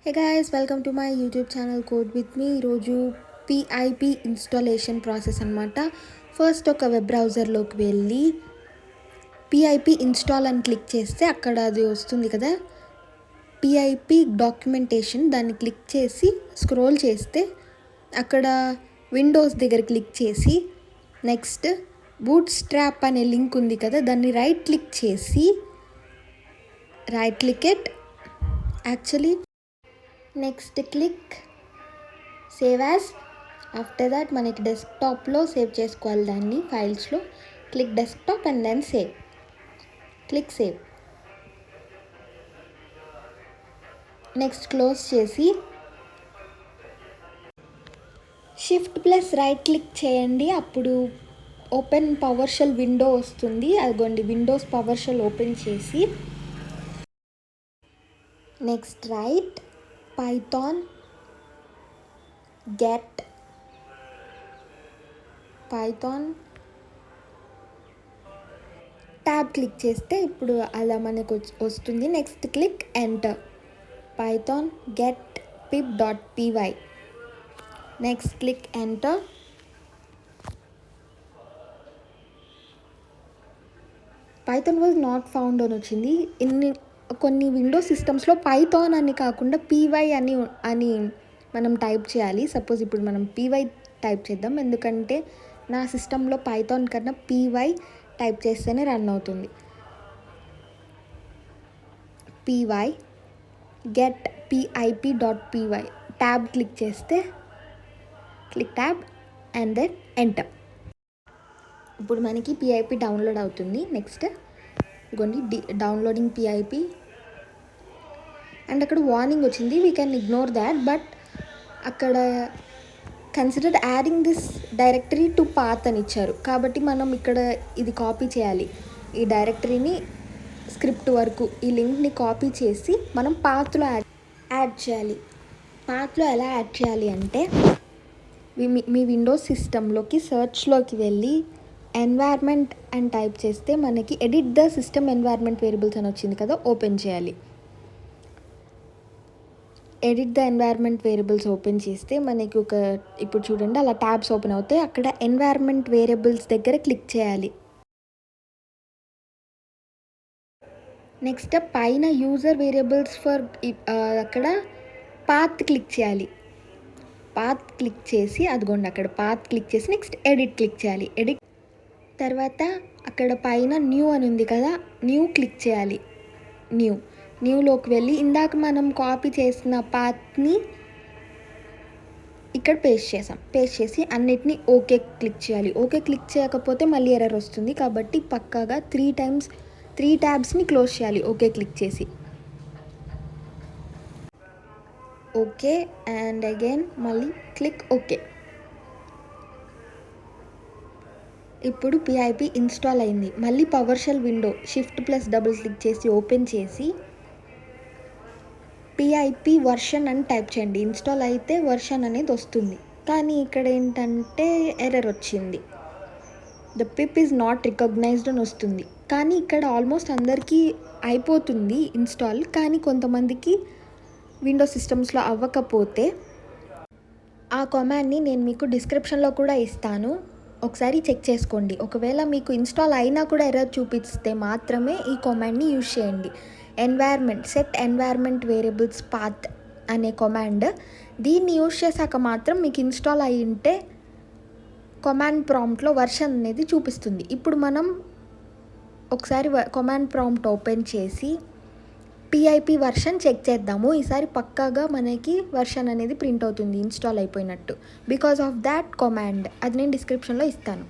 Hey guys, welcome to my YouTube channel code with me. ఈరోజు PIP installation process అనమాట. First ఒక web బ్రౌజర్లోకి వెళ్ళి పిఐపి ఇన్స్టాల్ అని క్లిక్ చేస్తే అక్కడ అది వస్తుంది కదా, పిఐపి డాక్యుమెంటేషన్. దాన్ని క్లిక్ చేసి స్క్రోల్ చేస్తే అక్కడ విండోస్ దగ్గర క్లిక్ చేసి నెక్స్ట్ బూట్ స్ట్రాప్ అనే లింక్ ఉంది కదా, దాన్ని రైట్ క్లిక్ చేసి next click save as. After that మనకి డెస్క్టాప్లో సేవ్ చేసుకోవాలి దాన్ని, ఫైల్స్లో. Click desktop and then save. Click save. Next close చేసి Shift+ రైట్ క్లిక్ చేయండి. అప్పుడు ఓపెన్ పవర్ షెల్ విండో వస్తుంది. అదిగోండి, విండోస్ పవర్ షెల్ ఓపెన్ చేసి next right python get python tab click చేస్తే ఇప్పుడు అలా మనకు వస్తుంది. Next click enter. python get pip.py. Next click enter. python was not found అని వచ్చింది. కొన్ని విండోస్ సిస్టమ్స్లో పైథాన్ అని కాకుండా పీవై అని మనం టైప్ చేయాలి. సపోజ్ ఇప్పుడు మనం పీవై టైప్ చేద్దాం, ఎందుకంటే నా సిస్టంలో పైథాన్ కన్నా పీవై టైప్ చేస్తేనే రన్ అవుతుంది. PY get pip.py tab click చేస్తే click tab and then enter. ఇప్పుడు మనకి పిఐపి డౌన్లోడ్ అవుతుంది. నెక్స్ట్ ఇగోండి, డౌన్లోడింగ్ పిఐపి అండ్ అక్కడ వార్నింగ్ వచ్చింది. We can ignore that, but అక్కడ consider adding this directory to path అని ఇచ్చారు. కాబట్టి మనం ఇక్కడ ఇది కాపీ చేయాలి. ఈ డైరెక్టరీని స్క్రిప్ట్ వరకు ఈ లింక్ని కాపీ చేసి మనం పాత్లో యాడ్ చేయాలి. పాత్లో ఎలా యాడ్ చేయాలి అంటే, మీ విండోస్ సిస్టంలోకి సర్చ్లోకి వెళ్ళి ఎన్వైర్న్మెంట్ అని టైప్ చేస్తే మనకి edit the system environment variables అని వచ్చింది కదా, ఓపెన్ చేయాలి. Edit the environment variables open చేస్తే మనకి ఇప్పుడు చూడండి అలా ట్యాబ్స్ ఓపెన్ అవుతాయి. అక్కడ ఎన్వైర్న్మెంట్ వేరియబుల్స్ దగ్గర క్లిక్ చేయాలి. నెక్స్ట్ పైన యూజర్ వేరియబుల్స్ ఫర్ అక్కడ పాత్ క్లిక్ చేయాలి. పాత్ క్లిక్ చేసి అదిగోండి అక్కడ పాత్ క్లిక్ చేసి నెక్స్ట్ ఎడిట్ క్లిక్ చేయాలి. ఎడిట్ తర్వాత అక్కడ పైన న్యూ అని ఉంది కదా, న్యూ క్లిక్ చేయాలి. న్యూలోకి వెళ్ళి ఇందాక మనం కాపీ చేసిన పాత్ని ఇక్కడ పేస్ట్ చేసి అన్నిటినీ ఓకే క్లిక్ చేయాలి. ఓకే క్లిక్ చేయకపోతే మళ్ళీ ఎర్రర్ వస్తుంది. కాబట్టి పక్కాగా 3 ట్యాబ్స్ని క్లోజ్ చేయాలి ఓకే క్లిక్ చేసి. ఓకే అండ్ అగైన్ మళ్ళీ క్లిక్ ఓకే. ఇప్పుడు పిఐపి ఇన్స్టాల్ అయింది. మళ్ళీ power shell window Shift+ double click చేసి ఓపెన్ చేసి పిఐపి వర్షన్ అని టైప్ చేయండి. ఇన్స్టాల్ అయితే వర్షన్ అనేది వస్తుంది. కానీ ఇక్కడ ఏంటంటే ఎర్రర్ వచ్చింది. The pip is not recognised అని వస్తుంది. కానీ ఇక్కడ ఆల్మోస్ట్ అందరికీ అయిపోతుంది ఇన్స్టాల్. కానీ కొంతమందికి విండోస్ సిస్టమ్స్లో అవ్వకపోతే ఆ కమాండ్ని నేను మీకు డిస్క్రిప్షన్లో కూడా ఇస్తాను, ఒకసారి చెక్ చేసుకోండి. ఒకవేళ మీకు ఇన్స్టాల్ అయినా కూడా ఎర్రర్ చూపిస్తే మాత్రమే ఈ కమాండ్ని యూజ్ చేయండి. సెట్ ఎన్వైర్న్మెంట్ వేరియబుల్స్ పాత్ అనే కమాండ్. దీన్ని యూజ్ చేశాక మాత్రం మీకు ఇన్స్టాల్ అయి ఉంటే కమాండ్ ప్రాంప్ట్లో వర్షన్ అనేది చూపిస్తుంది. ఇప్పుడు మనం ఒకసారి కమాండ్ ప్రాంప్ట్ ఓపెన్ చేసి పిఐపి వర్షన్ చెక్ చేద్దాము. ఈసారి పక్కాగా మనకి వర్షన్ అనేది ప్రింట్ అవుతుంది ఇన్స్టాల్ అయిపోయినట్టు, బికాస్ ఆఫ్ దాట్ కమాండ్. అది నేను డిస్క్రిప్షన్లో ఇస్తాను.